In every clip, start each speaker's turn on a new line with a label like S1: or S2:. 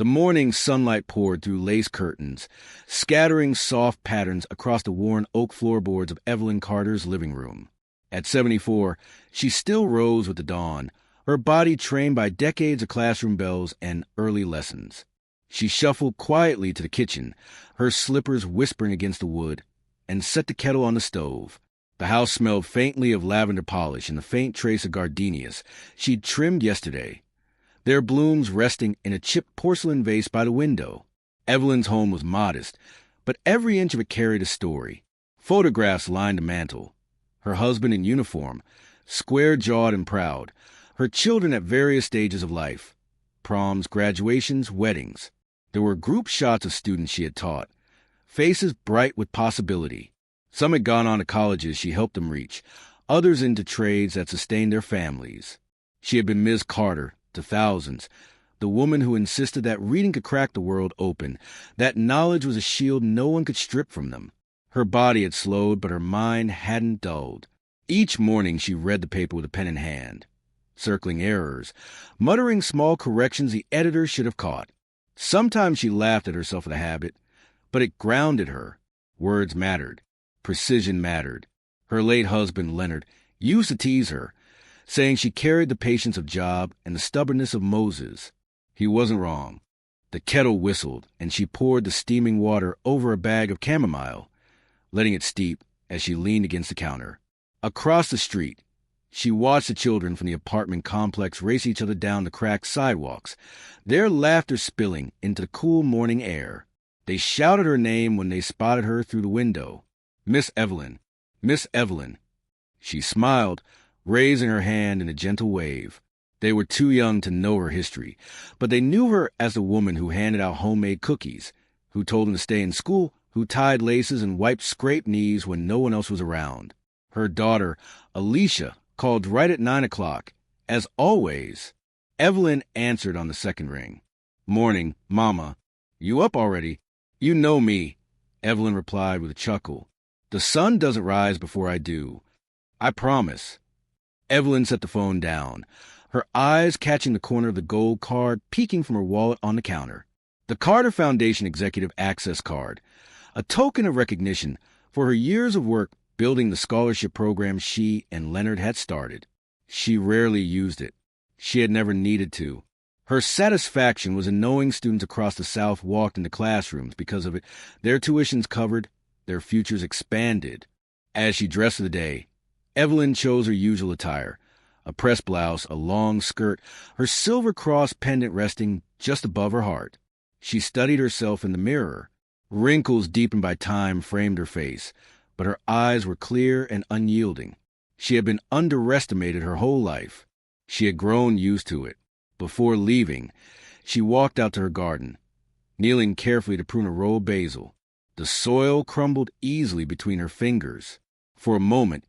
S1: The morning sunlight poured through lace curtains, scattering soft patterns across the worn oak floorboards of Evelyn Carter's living room. At 74, she still rose with the dawn, her body trained by decades of classroom bells and early lessons. She shuffled quietly to the kitchen, her slippers whispering against the wood, and set the kettle on the stove. The house smelled faintly of lavender polish and the faint trace of gardenias she'd trimmed yesterday, their blooms resting in a chipped porcelain vase by the window. Evelyn's home was modest, but every inch of it carried a story. Photographs lined the mantel. Her husband in uniform, square-jawed and proud. Her children at various stages of life. Proms, graduations, weddings. There were group shots of students she had taught. Faces bright with possibility. Some had gone on to colleges she helped them reach, others into trades that sustained their families. She had been Ms. Carter to thousands, the woman who insisted that reading could crack the world open, that knowledge was a shield no one could strip from them. Her body had slowed, but her mind hadn't dulled. Each morning she read the paper with a pen in hand, circling errors, muttering small corrections the editor should have caught. Sometimes she laughed at herself for the habit, but it grounded her. Words mattered. Precision mattered. Her late husband, Leonard, used to tease her, saying she carried the patience of Job and the stubbornness of Moses. He wasn't wrong. The kettle whistled, and she poured the steaming water over a bag of chamomile, letting it steep as she leaned against the counter. Across the street, she watched the children from the apartment complex race each other down the cracked sidewalks, their laughter spilling into the cool morning air. They shouted her name when they spotted her through the window. Miss Evelyn, Miss Evelyn. She smiled, raising her hand in a gentle wave. They were too young to know her history, but they knew her as the woman who handed out homemade cookies, who told them to stay in school, who tied laces and wiped scraped knees when no one else was around. Her daughter, Alicia, called right at 9 o'clock. As always, Evelyn answered on the second ring. "Morning, Mama. You up already?" "You know me," Evelyn replied with a chuckle. "The sun doesn't rise before I do. I promise." Evelyn set the phone down, her eyes catching the corner of the gold card peeking from her wallet on the counter. The Carter Foundation Executive Access Card, a token of recognition for her years of work building the scholarship program she and Leonard had started. She rarely used it. She had never needed to. Her satisfaction was in knowing students across the South walked into classrooms because of it, their tuitions covered, their futures expanded. As she dressed for the day, Evelyn chose her usual attire, a pressed blouse, a long skirt, her silver cross pendant resting just above her heart. She studied herself in the mirror. Wrinkles deepened by time framed her face, but her eyes were clear and unyielding. She had been underestimated her whole life. She had grown used to it. Before leaving, she walked out to her garden, kneeling carefully to prune a row of basil. The soil crumbled easily between her fingers. For a moment,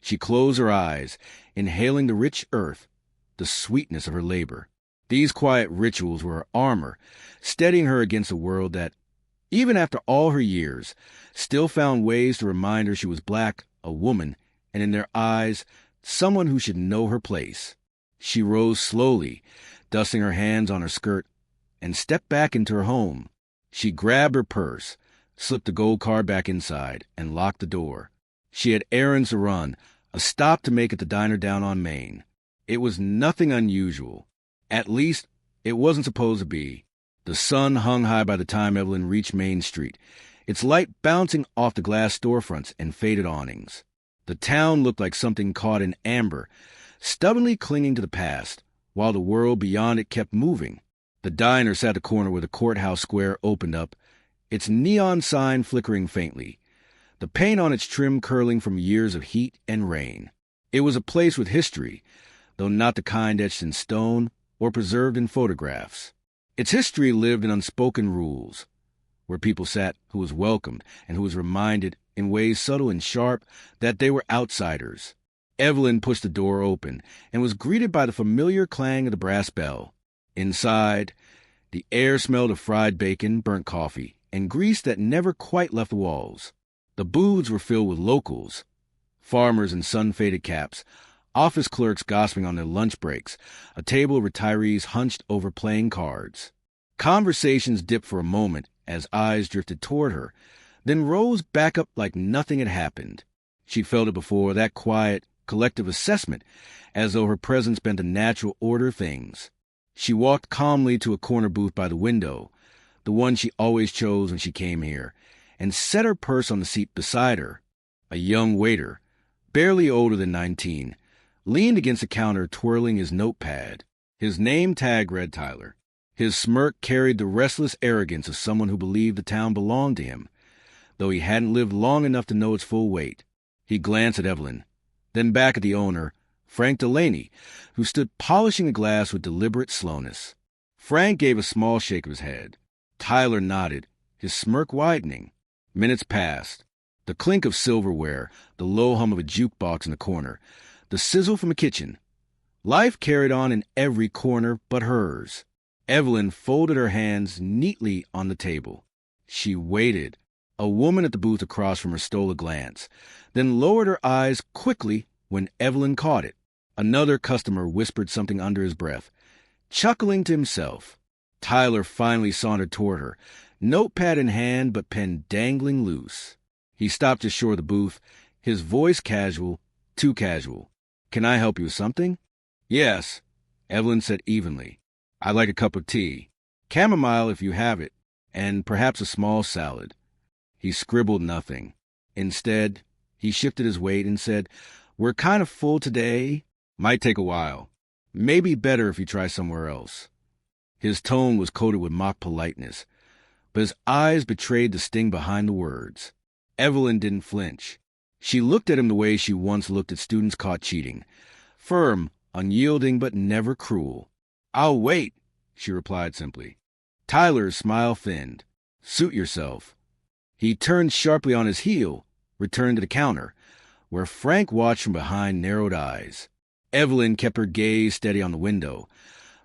S1: she closed her eyes, inhaling the rich earth, the sweetness of her labor. These quiet rituals were her armor, steadying her against a world that, even after all her years, still found ways to remind her she was black, a woman, and in their eyes, someone who should know her place. She rose slowly, dusting her hands on her skirt, and stepped back into her home. She grabbed her purse, slipped the gold card back inside, and locked the door. She had errands to run, a stop to make at the diner down on Main. It was nothing unusual. At least, it wasn't supposed to be. The sun hung high by the time Evelyn reached Main Street, its light bouncing off the glass storefronts and faded awnings. The town looked like something caught in amber, stubbornly clinging to the past, while the world beyond it kept moving. The diner sat at the corner where the courthouse square opened up, its neon sign flickering faintly, the paint on its trim curling from years of heat and rain. It was a place with history, though not the kind etched in stone or preserved in photographs. Its history lived in unspoken rules, where people sat who was welcomed and who was reminded, in ways subtle and sharp, that they were outsiders. Evelyn pushed the door open and was greeted by the familiar clang of the brass bell. Inside, the air smelled of fried bacon, burnt coffee, and grease that never quite left the walls. The booths were filled with locals, farmers in sun-faded caps, office clerks gossiping on their lunch breaks, a table of retirees hunched over playing cards. Conversations dipped for a moment as eyes drifted toward her, then rose back up like nothing had happened. She'd felt it before, that quiet, collective assessment, as though her presence bent a natural order of things. She walked calmly to a corner booth by the window, the one she always chose when she came here, and set her purse on the seat beside her. A young waiter, barely older than 19, leaned against the counter twirling his notepad. His name tag read Tyler. His smirk carried the restless arrogance of someone who believed the town belonged to him, though he hadn't lived long enough to know its full weight. He glanced at Evelyn, then back at the owner, Frank Delaney, who stood polishing a glass with deliberate slowness. Frank gave a small shake of his head. Tyler nodded, his smirk widening. Minutes passed. The clink of silverware, the low hum of a jukebox in the corner, the sizzle from a kitchen. Life carried on in every corner but hers. Evelyn folded her hands neatly on the table. She waited. A woman at the booth across from her stole a glance, then lowered her eyes quickly when Evelyn caught it. Another customer whispered something under his breath, chuckling to himself. Tyler finally sauntered toward her, notepad in hand but pen dangling loose. He stopped just short of the booth, his voice casual, too casual. "Can I help you with something?" "Yes," Evelyn said evenly. "I'd like a cup of tea. Chamomile if you have it, and perhaps a small salad." He scribbled nothing. Instead, he shifted his weight and said, "We're kind of full today. Might take a while. Maybe better if you try somewhere else." His tone was coated with mock politeness, but his eyes betrayed the sting behind the words. Evelyn didn't flinch. She looked at him the way she once looked at students caught cheating, firm, unyielding, but never cruel. "I'll wait," she replied simply. Tyler's smile thinned. "Suit yourself." He turned sharply on his heel, returned to the counter, where Frank watched from behind narrowed eyes. Evelyn kept her gaze steady on the window,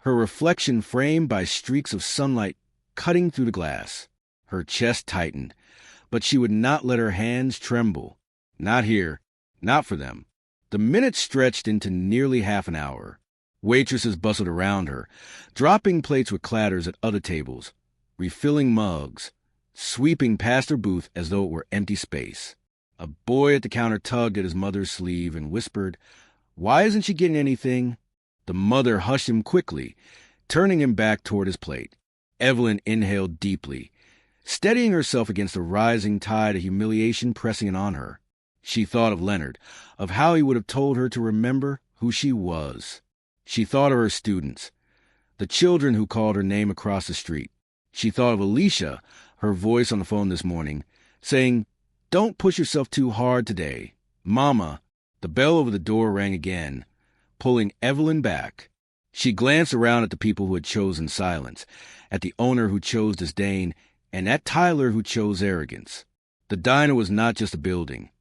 S1: her reflection framed by streaks of sunlight cutting through the glass. Her chest tightened, but she would not let her hands tremble. Not here, not for them. The minutes stretched into nearly half an hour. Waitresses bustled around her, dropping plates with clatters at other tables, refilling mugs, sweeping past her booth as though it were empty space. A boy at the counter tugged at his mother's sleeve and whispered, "Why isn't she getting anything?" The mother hushed him quickly, turning him back toward his plate. Evelyn inhaled deeply, steadying herself against the rising tide of humiliation pressing in on her. She thought of Leonard, of how he would have told her to remember who she was. She thought of her students, the children who called her name across the street. She thought of Alicia, her voice on the phone this morning, saying, "Don't push yourself too hard today. Mama." The bell over the door rang again, pulling Evelyn back. She glanced around at the people who had chosen silence, at the owner who chose disdain, and at Tyler who chose arrogance. The diner was not just a building.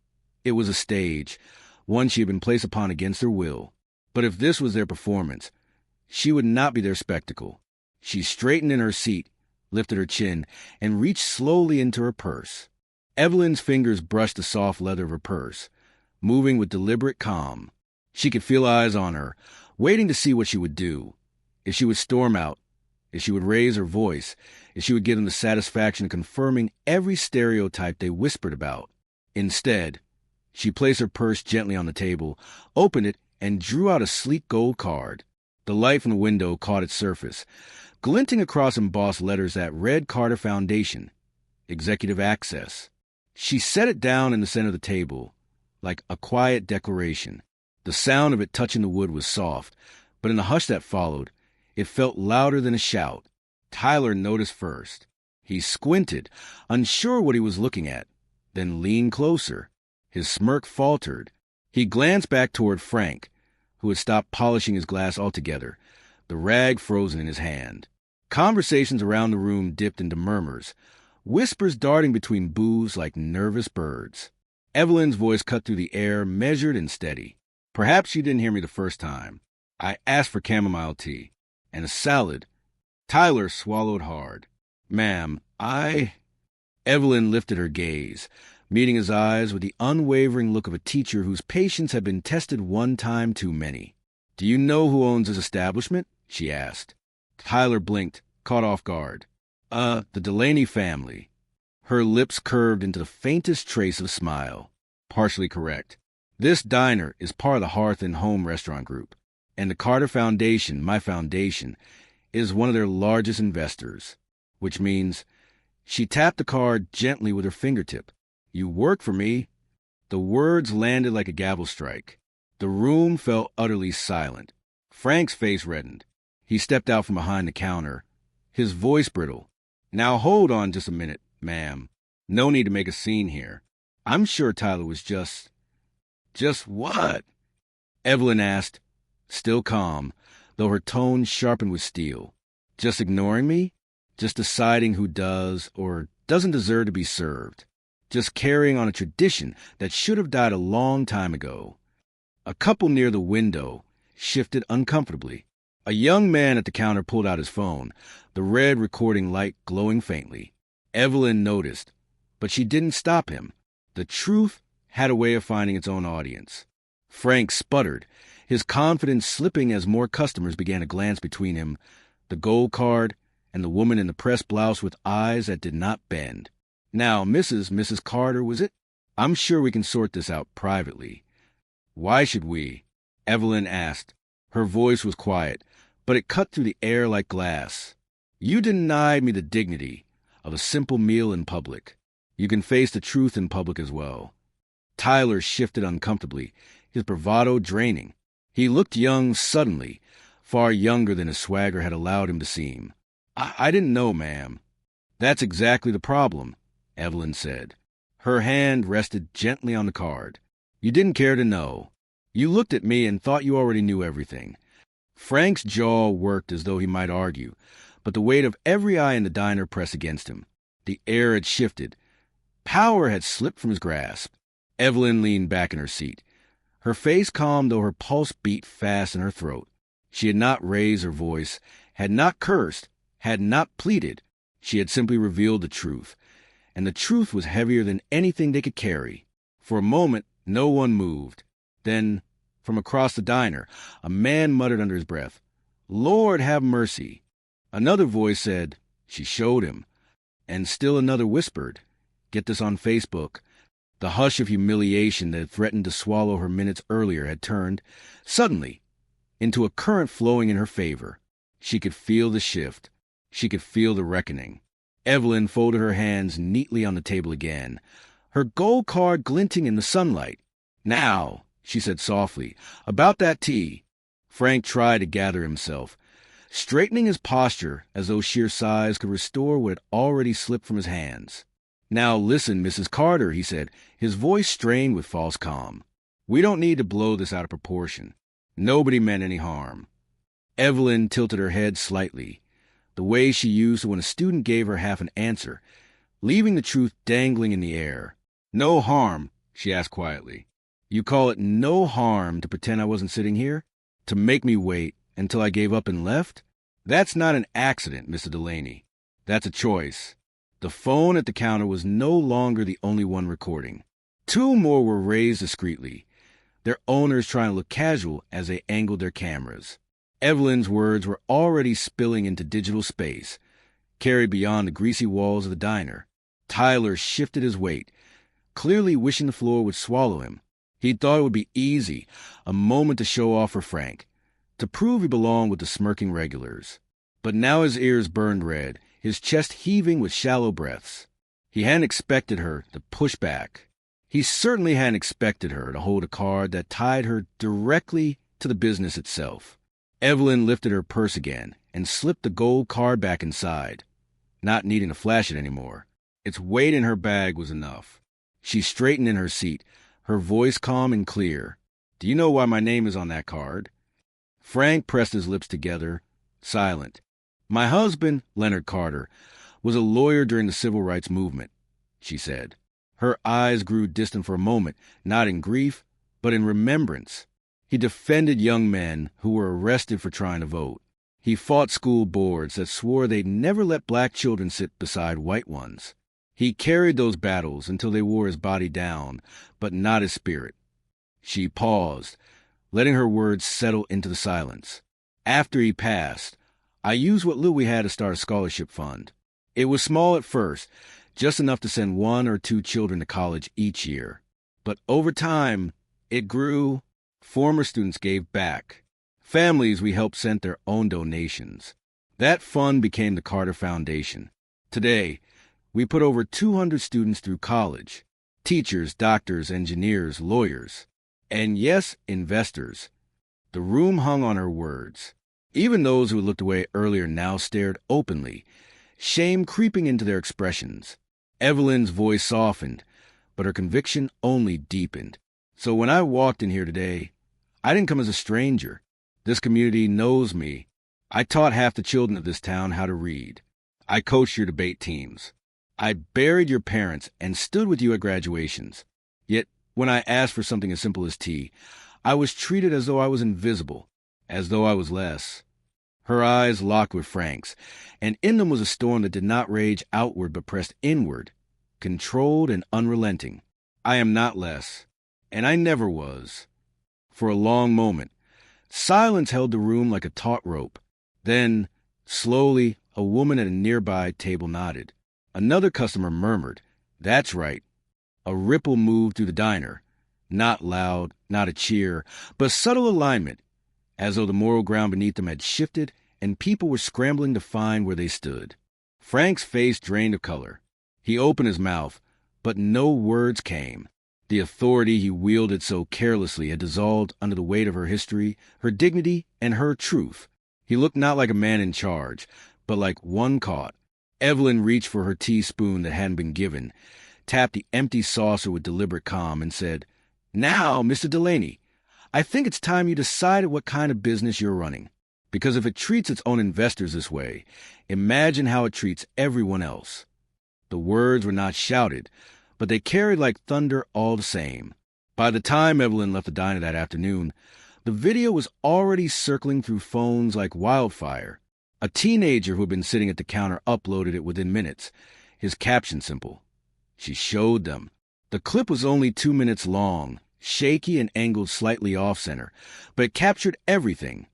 S1: It was a stage, one she had been placed upon against her will. But if this was their performance, she would not be their spectacle. She straightened in her seat, lifted her chin, and reached slowly into her purse. Evelyn's fingers brushed the soft leather of her purse, moving with deliberate calm. She could feel eyes on her, waiting to see what she would do. If she would storm out, if she would raise her voice, if she would give them the satisfaction of confirming every stereotype they whispered about. Instead, she placed her purse gently on the table, opened it, and drew out a sleek gold card. The light from the window caught its surface, glinting across embossed letters that read Carter Foundation, Executive Access. She set it down in the center of the table, like a quiet declaration. The sound of it touching the wood was soft, but in the hush that followed, it felt louder than a shout. Tyler noticed first. He squinted, unsure what he was looking at, then leaned closer. His smirk faltered. He glanced back toward Frank, who had stopped polishing his glass altogether, the rag frozen in his hand. Conversations around the room dipped into murmurs, whispers darting between boos like nervous birds. Evelyn's voice cut through the air, measured and steady. "Perhaps you didn't hear me the first time. I asked for chamomile tea. And a salad." Tyler swallowed hard. "Ma'am, Evelyn lifted her gaze, meeting his eyes with the unwavering look of a teacher whose patience had been tested one time too many. "Do you know who owns this establishment?" she asked. Tyler blinked, caught off guard. The Delaney family. Her lips curved into the faintest trace of a smile. Partially correct. This diner is part of the Hearth and Home Restaurant Group, and the Carter Foundation, my foundation, is one of their largest investors, which means she tapped the card gently with her fingertip. You work for me. The words landed like a gavel strike. The room fell utterly silent. Frank's face reddened. He stepped out from behind the counter, his voice brittle. Now hold on just a minute, ma'am. No need to make a scene here. I'm sure Tyler was just what? Evelyn asked, still calm, though her tone sharpened with steel. Just ignoring me? Just deciding who does or doesn't deserve to be served? Just carrying on a tradition that should have died a long time ago? A couple near the window shifted uncomfortably. A young man at the counter pulled out his phone, the red recording light glowing faintly. Evelyn noticed, but she didn't stop him. The truth had a way of finding its own audience. Frank sputtered, his confidence slipping as more customers began to glance between him, the gold card, and the woman in the pressed blouse with eyes that did not bend. Now, Mrs. Carter, was it? I'm sure we can sort this out privately. Why should we? Evelyn asked. Her voice was quiet, but it cut through the air like glass. You denied me the dignity of a simple meal in public. You can face the truth in public as well. Tyler shifted uncomfortably, his bravado draining. He looked young suddenly, far younger than his swagger had allowed him to seem. I didn't know, ma'am. That's exactly the problem, Evelyn said. Her hand rested gently on the card. You didn't care to know. You looked at me and thought you already knew everything. Frank's jaw worked as though he might argue, but the weight of every eye in the diner pressed against him. The air had shifted. Power had slipped from his grasp. Evelyn leaned back in her seat. Her face calm, though her pulse beat fast in her throat. She had not raised her voice, had not cursed, had not pleaded. She had simply revealed the truth, and the truth was heavier than anything they could carry. For a moment, no one moved. Then, from across the diner, a man muttered under his breath, Lord have mercy. Another voice said, She showed him. And still another whispered, Get this on Facebook. The hush of humiliation that had threatened to swallow her minutes earlier had turned, suddenly, into a current flowing in her favor. She could feel the shift. She could feel the reckoning. Evelyn folded her hands neatly on the table again, her gold card glinting in the sunlight. Now, she said softly, about that tea. Frank tried to gather himself, straightening his posture as though sheer size could restore what had already slipped from his hands. Now listen, Mrs. Carter, he said, his voice strained with false calm. We don't need to blow this out of proportion. Nobody meant any harm. Evelyn tilted her head slightly, the way she used when a student gave her half an answer, leaving the truth dangling in the air. No harm, she asked quietly. You call it no harm to pretend I wasn't sitting here? To make me wait until I gave up and left? That's not an accident, Mr. Delaney. That's a choice. The phone at the counter was no longer the only one recording. Two more were raised discreetly, their owners trying to look casual as they angled their cameras. Evelyn's words were already spilling into digital space, carried beyond the greasy walls of the diner. Tyler shifted his weight, clearly wishing the floor would swallow him. He thought it would be easy, a moment to show off for Frank, to prove he belonged with the smirking regulars. But now his ears burned red, his chest heaving with shallow breaths. He hadn't expected her to push back. He certainly hadn't expected her to hold a card that tied her directly to the business itself. Evelyn lifted her purse again and slipped the gold card back inside, not needing to flash it anymore. Its weight in her bag was enough. She straightened in her seat, her voice calm and clear. Do you know why my name is on that card? Frank pressed his lips together, silent. My husband, Leonard Carter, was a lawyer during the civil rights movement, she said. Her eyes grew distant for a moment, not in grief, but in remembrance. He defended young men who were arrested for trying to vote. He fought school boards that swore they'd never let black children sit beside white ones. He carried those battles until they wore his body down, but not his spirit. She paused, letting her words settle into the silence. After he passed, I used what little we had to start a scholarship fund. It was small at first, just enough to send 1 or 2 children to college each year. But over time, it grew. Former students gave back. Families we helped sent their own donations. That fund became the Carter Foundation. Today, we put over 200 students through college. Teachers, doctors, engineers, lawyers. And yes, investors. The room hung on her words. Even those who had looked away earlier now stared openly, shame creeping into their expressions. Evelyn's voice softened, but her conviction only deepened. So when I walked in here today, I didn't come as a stranger. This community knows me. I taught half the children of this town how to read. I coached your debate teams. I buried your parents and stood with you at graduations. Yet, when I asked for something as simple as tea, I was treated as though I was invisible, as though I was less. Her eyes locked with Frank's, and in them was a storm that did not rage outward but pressed inward, controlled and unrelenting. I am not less, and I never was. For a long moment, silence held the room like a taut rope. Then, slowly, a woman at a nearby table nodded. Another customer murmured, "That's right." A ripple moved through the diner. Not loud, not a cheer, but subtle alignment, as though the moral ground beneath them had shifted and people were scrambling to find where they stood. Frank's face drained of color. He opened his mouth, but no words came. The authority he wielded so carelessly had dissolved under the weight of her history, her dignity, and her truth. He looked not like a man in charge, but like one caught. Evelyn reached for her teaspoon that hadn't been given, tapped the empty saucer with deliberate calm, and said, "Now, Mr. Delaney, I think it's time you decided what kind of business you're running. Because if it treats its own investors this way, imagine how it treats everyone else." The words were not shouted, but they carried like thunder all the same. By the time Evelyn left the diner that afternoon, the video was already circling through phones like wildfire. A teenager who had been sitting at the counter uploaded it within minutes, his caption simple. She showed them. The clip was only 2 minutes long, shaky and angled slightly off-center, but it captured everything.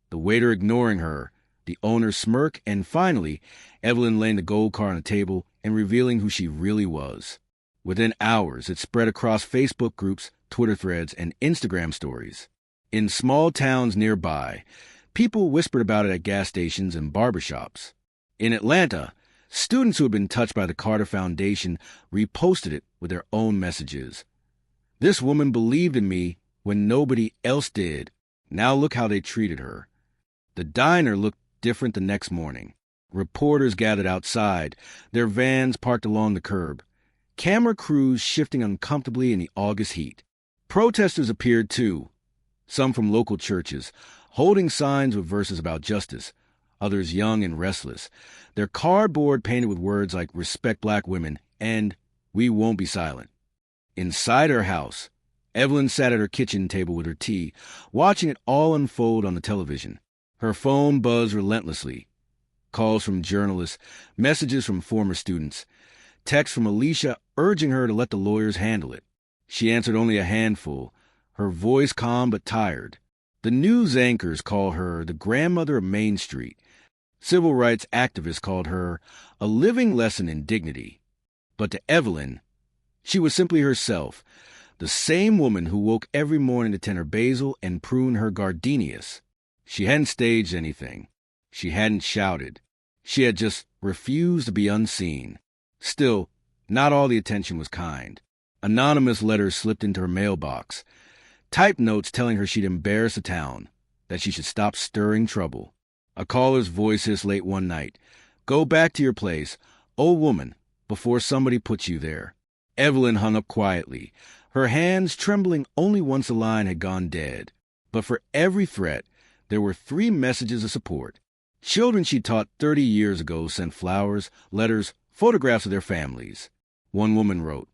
S1: The waiter ignoring her, the owner's smirk, and finally, Evelyn laying the gold car on the table and revealing who she really was. Within hours, it spread across Facebook groups, Twitter threads, and Instagram stories. In small towns nearby, people whispered about it at gas stations and barbershops. In Atlanta, students who had been touched by the Carter Foundation reposted it with their own messages. This woman believed in me when nobody else did. Now look how they treated her. The diner looked different the next morning. Reporters gathered outside, their vans parked along the curb. Camera crews shifting uncomfortably in the August heat. Protesters appeared too, some from local churches, holding signs with verses about justice, others young and restless, their cardboard painted with words like "Respect Black Women" and "We Won't Be Silent." Inside her house, Evelyn sat at her kitchen table with her tea, watching it all unfold on the television. Her phone buzzed relentlessly. Calls from journalists, messages from former students, texts from Alicia urging her to let the lawyers handle it. She answered only a handful, her voice calm but tired. The news anchors called her the grandmother of Main Street. Civil rights activists called her a living lesson in dignity. But to Evelyn, she was simply herself, the same woman who woke every morning to tend her basil and prune her gardenias. She hadn't staged anything. She hadn't shouted. She had just refused to be unseen. Still, not all the attention was kind. Anonymous letters slipped into her mailbox. Typed notes telling her she'd embarrass the town, that she should stop stirring trouble. A caller's voice hissed late one night, "Go back to your place, old woman, before somebody puts you there." Evelyn hung up quietly, her hands trembling only once the line had gone dead. But for every threat, there were 3 messages of support. Children she taught 30 years ago sent flowers, letters, photographs of their families. One woman wrote,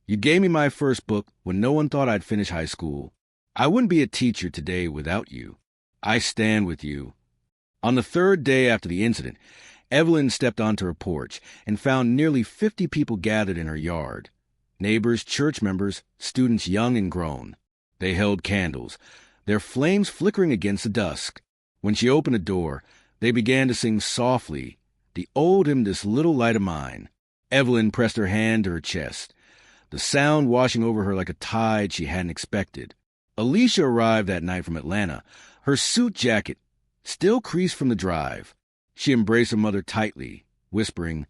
S1: "You gave me my first book when no one thought I'd finish high school. I wouldn't be a teacher today without you. I stand with you." On the 3rd day after the incident, Evelyn stepped onto her porch and found nearly 50 people gathered in her yard. Neighbors, church members, students young and grown. They held candles, their flames flickering against the dusk. When she opened the door, They began to sing softly, "The old hymn, This Little Light of Mine." Evelyn pressed her hand to her chest, the sound washing over her like a tide she hadn't expected. Alicia arrived that night from Atlanta, her suit jacket still creased from the drive. She embraced her mother tightly, whispering,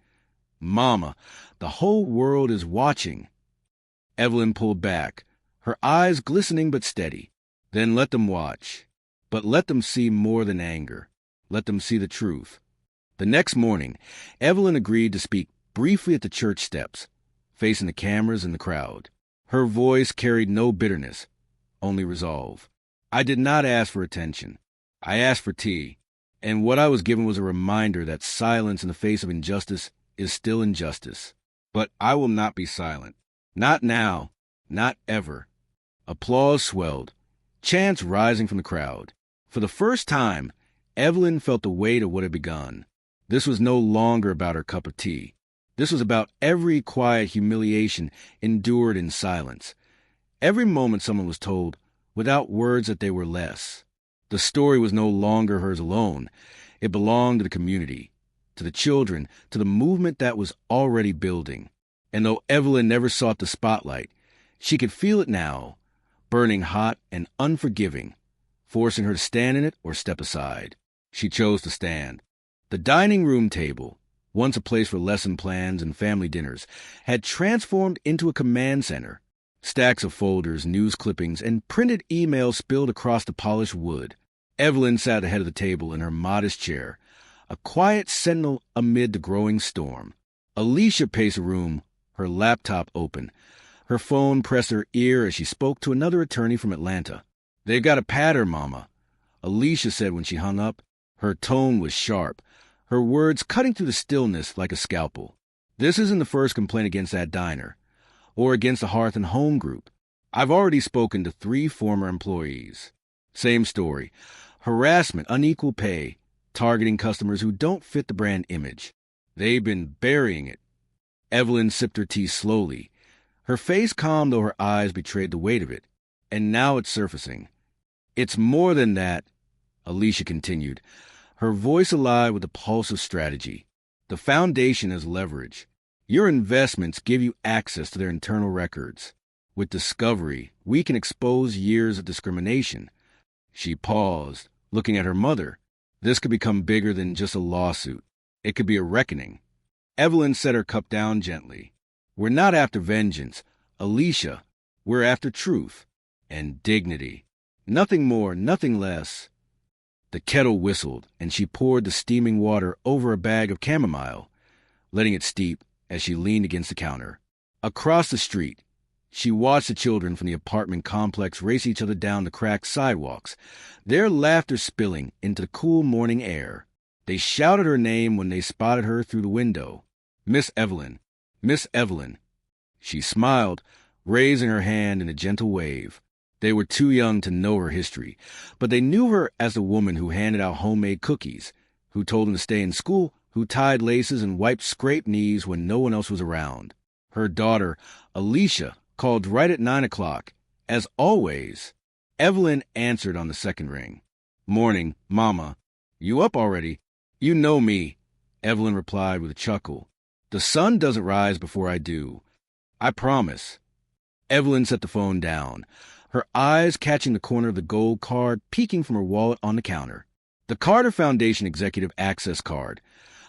S1: "Mama, the whole world is watching." Evelyn pulled back, her eyes glistening but steady. "Then let them watch. But let them see more than anger. Let them see the truth." The next morning, Evelyn agreed to speak briefly at the church steps, facing the cameras and the crowd. Her voice carried no bitterness, only resolve. "I did not ask for attention. I asked for tea, and what I was given was a reminder that silence in the face of injustice is still injustice. But I will not be silent. Not now, not ever." Applause swelled, chants rising from the crowd. For the first time, Evelyn felt the weight of what had begun. This was no longer about her cup of tea. This was about every quiet humiliation endured in silence. Every moment someone was told, without words, that they were less. The story was no longer hers alone. It belonged to the community, to the children, to the movement that was already building. And though Evelyn never sought the spotlight, she could feel it now, burning hot and unforgiving, forcing her to stand in it or step aside. She chose to stand. The dining room table, once a place for lesson plans and family dinners, had transformed into a command center. Stacks of folders, news clippings, and printed emails spilled across the polished wood. Evelyn sat at the head of the table in her modest chair, a quiet sentinel amid the growing storm. Alicia paced the room, her laptop open. Her phone pressed her ear as she spoke to another attorney from Atlanta. "They've got a pattern, Mama," Alicia said when she hung up. Her tone was sharp, her words cutting through the stillness like a scalpel. "This isn't the first complaint against that diner, or against the Hearth and Home group. I've already spoken to 3 former employees. Same story. Harassment, unequal pay, targeting customers who don't fit the brand image. They've been burying it." Evelyn sipped her tea slowly, her face calm though her eyes betrayed the weight of it. "And now it's surfacing. It's more than that," Alicia continued, her voice alive with the pulse of strategy. "The foundation is leverage. Your investments give you access to their internal records. With discovery, we can expose years of discrimination." She paused, looking at her mother. This could become bigger than just a lawsuit. It could be a reckoning. Evelyn set her cup down gently. "We're not after vengeance, Alicia. We're after truth and dignity. Nothing more, nothing less." The kettle whistled, and she poured the steaming water over a bag of chamomile, letting it steep as she leaned against the counter. Across the street, she watched the children from the apartment complex race each other down the cracked sidewalks, their laughter spilling into the cool morning air. They shouted her name when they spotted her through the window. "Miss Evelyn, Miss Evelyn." She smiled, raising her hand in a gentle wave. They were too young to know her history, but they knew her as the woman who handed out homemade cookies, who told them to stay in school, who tied laces and wiped scraped knees when no one else was around. Her daughter, Alicia, called right at 9 o'clock. As always, Evelyn answered on the second ring. "Morning, Mama. You up already?" "You know me," Evelyn replied with a chuckle. "The sun doesn't rise before I do. I promise." Evelyn set the phone down, her eyes catching the corner of the gold card peeking from her wallet on the counter. The Carter Foundation Executive Access Card,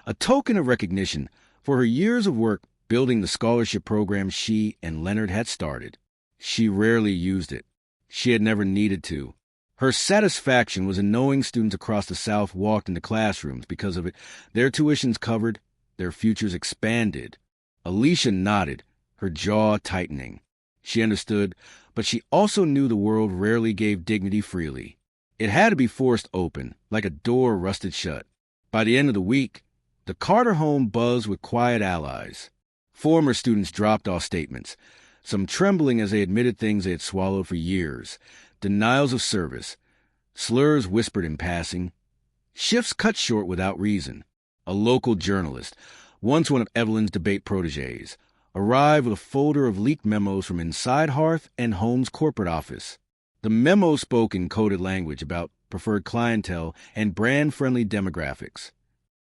S1: a token of recognition for her years of work building the scholarship program she and Leonard had started. She rarely used it. She had never needed to. Her satisfaction was in knowing students across the South walked into classrooms because of it, their tuitions covered, their futures expanded. Alicia nodded, her jaw tightening. She understood, but she also knew the world rarely gave dignity freely. It had to be forced open, like a door rusted shut. By the end of the week, the Carter home buzzed with quiet allies. Former students dropped off statements, some trembling as they admitted things they had swallowed for years, denials of service, slurs whispered in passing, shifts cut short without reason. A local journalist, once one of Evelyn's debate protégés, arrived with a folder of leaked memos from inside Hearth and Home's corporate office. The memo spoke in coded language about preferred clientele, and brand-friendly demographics.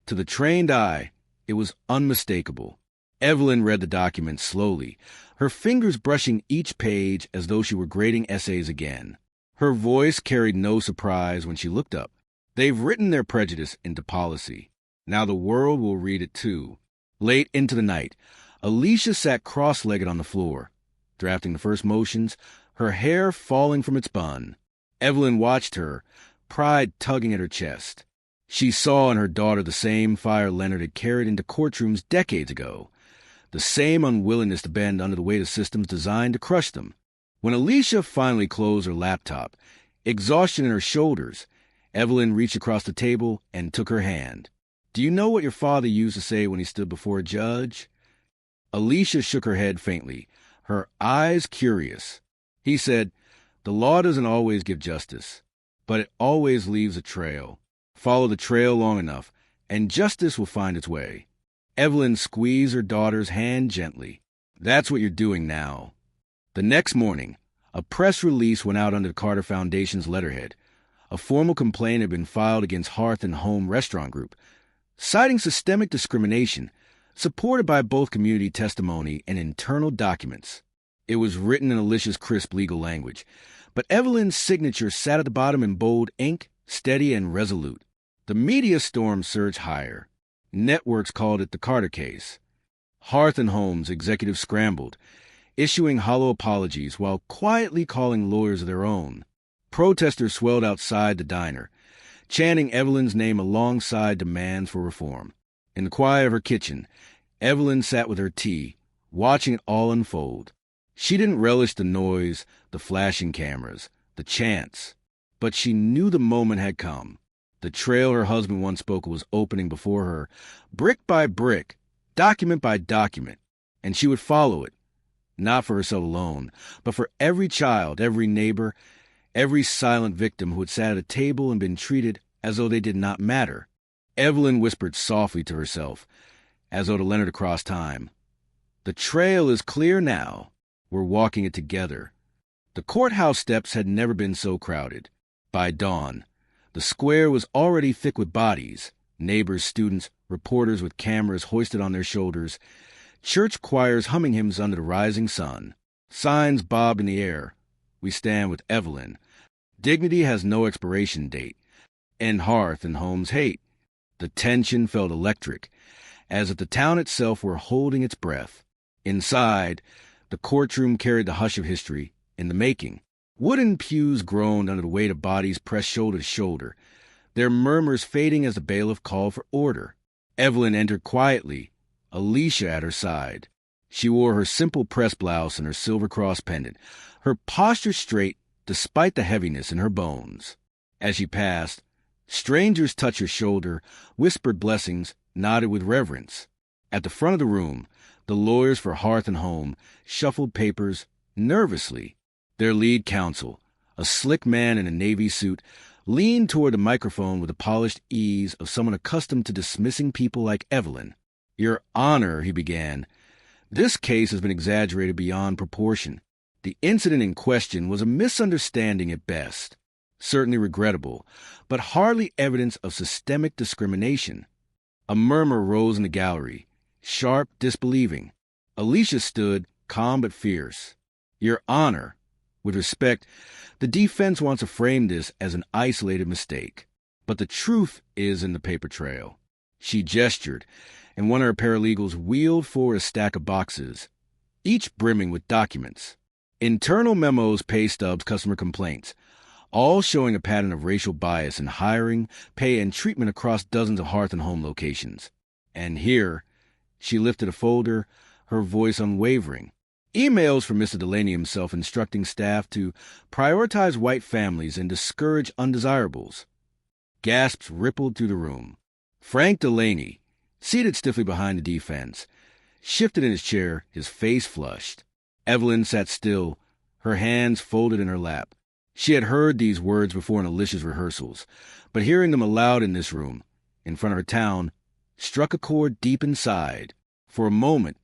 S1: To the trained eye, it was unmistakable. Evelyn read the document slowly, her fingers brushing each page as though she were grading essays again. Her voice carried no surprise when she looked up. They've written their prejudice into policy. Now the world will read it too. Late into the night, Alicia sat cross-legged on the floor, drafting the first motions, her hair falling from its bun. Evelyn watched her, pride tugging at her chest. She saw in her daughter the same fire Leonard had carried into courtrooms decades ago, the same unwillingness to bend under the weight of systems designed to crush them. When Alicia finally closed her laptop, exhaustion in her shoulders, Evelyn reached across the table and took her hand. "Do you know what your father used to say when he stood before a judge?" Alicia shook her head faintly, her eyes curious. He said, "The law doesn't always give justice, but it always leaves a trail. Follow the trail long enough, and justice will find its way." Evelyn squeezed her daughter's hand gently. "That's what you're doing now." The next morning, a press release went out under the Carter Foundation's letterhead. A formal complaint had been filed against Hearth and Home Restaurant Group, citing systemic discrimination, supported by both community testimony and internal documents. It was written in Alicia's crisp legal language, but Evelyn's signature sat at the bottom in bold ink, steady and resolute. The media storm surged higher. Networks called it the Carter case. Hearth and Home's executives scrambled, issuing hollow apologies while quietly calling lawyers of their own. Protesters swelled outside the diner, chanting Evelyn's name alongside demands for reform. In the quiet of her kitchen, Evelyn sat with her tea, watching it all unfold. She didn't relish the noise, the flashing cameras, the chants, but she knew the moment had come. The trail her husband once spoke was opening before her, brick by brick, document by document, and she would follow it, not for herself alone, but for every child, every neighbor, every silent victim who had sat at a table and been treated as though they did not matter. Evelyn whispered softly to herself, as though to Leonard across time, "The trail is clear now. We're walking it together." The courthouse steps had never been so crowded. By dawn, the square was already thick with bodies, neighbors, students, reporters with cameras hoisted on their shoulders, church choirs humming hymns under the rising sun. Signs bobbed in the air. "We stand with Evelyn. Dignity has no expiration date. End Hearth and Home's hate." The tension felt electric, as if the town itself were holding its breath. Inside, the courtroom carried the hush of history in the making. Wooden pews groaned under the weight of bodies pressed shoulder to shoulder, their murmurs fading as the bailiff called for order. Evelyn entered quietly, Alicia at her side. She wore her simple press blouse and her silver cross pendant, her posture straight despite the heaviness in her bones. As she passed, strangers touched her shoulder, whispered blessings, nodded with reverence. At the front of the room, the lawyers for Hearth and Home shuffled papers nervously. Their lead counsel, a slick man in a navy suit, leaned toward the microphone with the polished ease of someone accustomed to dismissing people like Evelyn. "Your Honor," he began, "this case has been exaggerated beyond proportion. The incident in question was a misunderstanding at best, certainly regrettable, but hardly evidence of systemic discrimination." A murmur rose in the gallery, sharp, disbelieving. Alicia stood, calm but fierce. "Your Honor, with respect, the defense wants to frame this as an isolated mistake, but the truth is in the paper trail." She gestured, and one of her paralegals wheeled forward a stack of boxes, each brimming with documents. Internal memos, pay stubs, customer complaints, all showing a pattern of racial bias in hiring, pay, and treatment across dozens of Hearth and Home locations. And here, she lifted a folder, her voice unwavering. Emails from Mr. Delaney himself instructing staff to prioritize white families and discourage undesirables. Gasps rippled through the room. Frank Delaney, seated stiffly behind the defense, shifted in his chair, his face flushed. Evelyn sat still, her hands folded in her lap. She had heard these words before in Alicia's rehearsals, but hearing them aloud in this room, in front of her town, struck a chord deep inside. For a moment,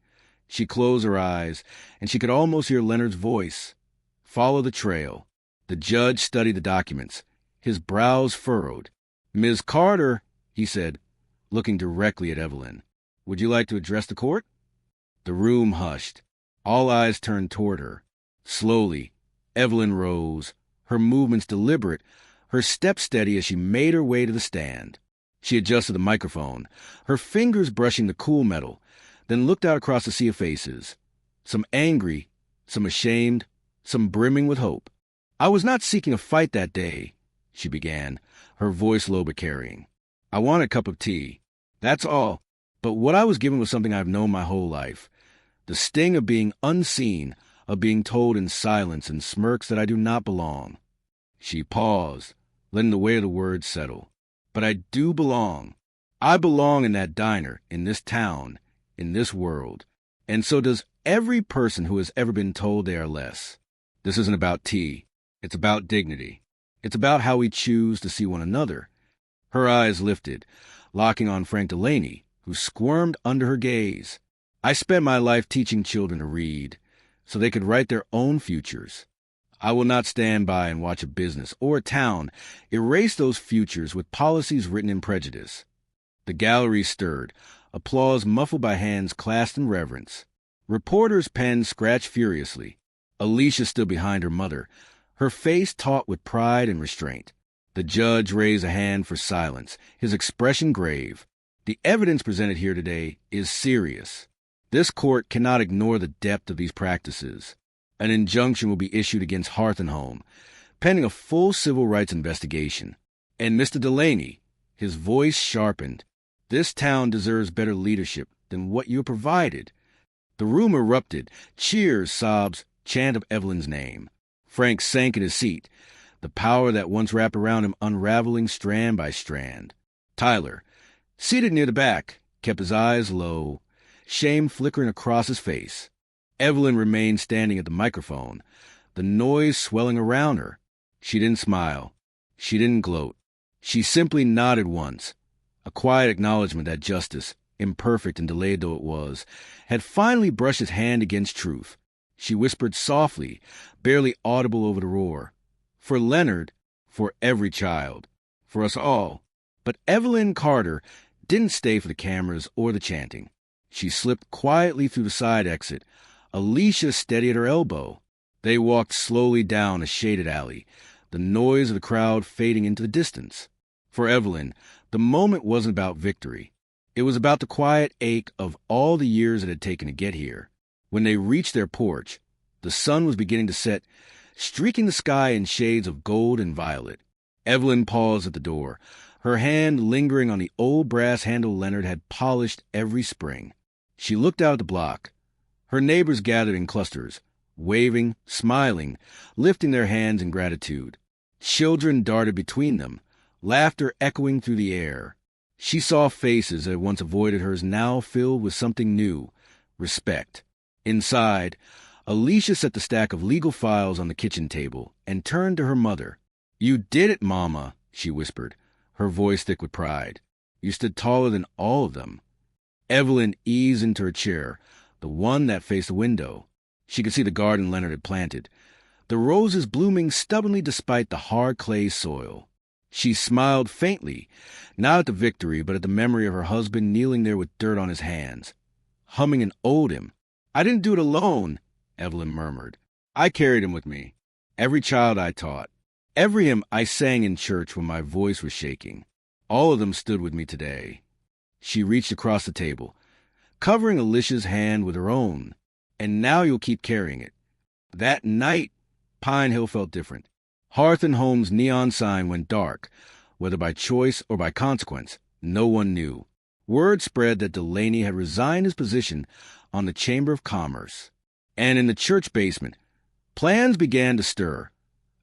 S1: she closed her eyes, and she could almost hear Leonard's voice. "Follow the trail." The judge studied the documents, his brows furrowed. "Ms. Carter," he said, looking directly at Evelyn, "would you like to address the court?" The room hushed. All eyes turned toward her. Slowly, Evelyn rose, her movements deliberate, her step steady as she made her way to the stand. She adjusted the microphone, her fingers brushing the cool metal, then looked out across the sea of faces, some angry, some ashamed, some brimming with hope. "I was not seeking a fight that day," she began, her voice low but carrying. "I wanted a cup of tea. That's all. But what I was given was something I've known my whole life. The sting of being unseen, of being told in silence and smirks that I do not belong." She paused, letting the weight of the words settle. "But I do belong. I belong in that diner, in this town, in this world. And so does every person who has ever been told they are less. This isn't about tea. It's about dignity. It's about how we choose to see one another." Her eyes lifted, locking on Frank Delaney, who squirmed under her gaze. "I spent my life teaching children to read, so they could write their own futures. I will not stand by and watch a business or a town erase those futures with policies written in prejudice." The gallery stirred, applause muffled by hands clasped in reverence. Reporters' pens scratched furiously. Alicia stood behind her mother, her face taut with pride and restraint. The judge raised a hand for silence, his expression grave. "The evidence presented here today is serious. This court cannot ignore the depth of these practices. An injunction will be issued against Hearth and Home, pending a full civil rights investigation. And Mr. Delaney," his voice sharpened, "this town deserves better leadership than what you have provided." The room erupted, cheers, sobs, chant of Evelyn's name. Frank sank in his seat, the power that once wrapped around him unraveling strand by strand. Tyler, seated near the back, kept his eyes low, shame flickering across his face. Evelyn remained standing at the microphone, the noise swelling around her. She didn't smile. She didn't gloat. She simply nodded once, a quiet acknowledgement that justice, imperfect and delayed though it was, had finally brushed its hand against truth. She whispered softly, barely audible over the roar. "For Leonard, for every child, for us all." But Evelyn Carter didn't stay for the cameras or the chanting. She slipped quietly through the side exit, Alicia steady at her elbow. They walked slowly down a shaded alley, the noise of the crowd fading into the distance. For Evelyn, the moment wasn't about victory. It was about the quiet ache of all the years it had taken to get here. When they reached their porch, the sun was beginning to set, streaking the sky in shades of gold and violet. Evelyn paused at the door, her hand lingering on the old brass handle Leonard had polished every spring. She looked out at the block. Her neighbors gathered in clusters, waving, smiling, lifting their hands in gratitude. Children darted between them, laughter echoing through the air. She saw faces that had once avoided hers now filled with something new, respect. Inside, Alicia set the stack of legal files on the kitchen table and turned to her mother. "You did it, Mama," she whispered, her voice thick with pride. "You stood taller than all of them." Evelyn eased into her chair, the one that faced the window. She could see the garden Leonard had planted, the roses blooming stubbornly despite the hard clay soil. She smiled faintly, not at the victory, but at the memory of her husband kneeling there with dirt on his hands, humming an ode hymn. "I didn't do it alone," Evelyn murmured. "I carried him with me. Every child I taught, every hymn I sang in church when my voice was shaking. All of them stood with me today." She reached across the table, covering Alicia's hand with her own. "And now you'll keep carrying it." That night, Pine Hill felt different. Hearth and Home's neon sign went dark, whether by choice or by consequence, no one knew. Word spread that Delaney had resigned his position on the Chamber of Commerce. And in the church basement, plans began to stir.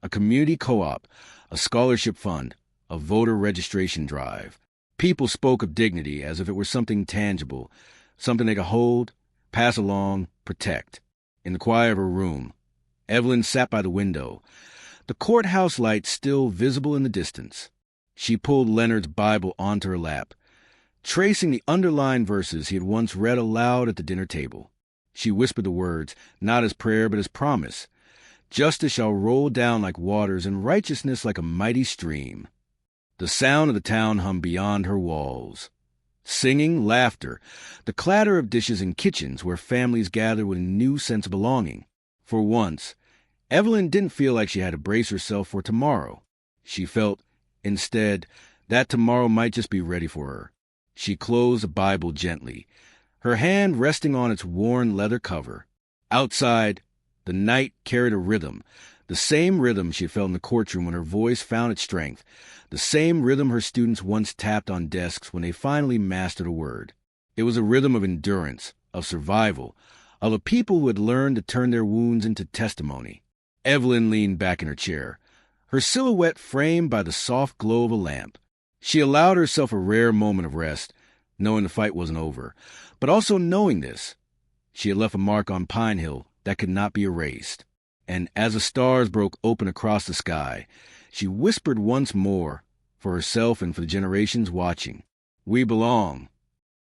S1: A community co-op, a scholarship fund, a voter registration drive. People spoke of dignity as if it were something tangible, something they could hold, pass along, protect. In the quiet of her room, Evelyn sat by the window, the courthouse light still visible in the distance. She pulled Leonard's Bible onto her lap, tracing the underlined verses he had once read aloud at the dinner table. She whispered the words, not as prayer but as promise. Justice shall roll down like waters, and righteousness like a mighty stream. The sound of the town hummed beyond her walls. Singing, laughter, the clatter of dishes in kitchens where families gathered with a new sense of belonging. For once, Evelyn didn't feel like she had to brace herself for tomorrow. She felt, instead, that tomorrow might just be ready for her. She closed the Bible gently, her hand resting on its worn leather cover. Outside, the night carried a rhythm, the same rhythm she had felt in the courtroom when her voice found its strength, the same rhythm her students once tapped on desks when they finally mastered a word. It was a rhythm of endurance, of survival, of a people who had learned to turn their wounds into testimony. Evelyn leaned back in her chair, her silhouette framed by the soft glow of a lamp. She allowed herself a rare moment of rest, knowing the fight wasn't over, but also knowing this. She had left a mark on Pine Hill that could not be erased. And as the stars broke open across the sky, she whispered once more, for herself and for the generations watching, "We belong.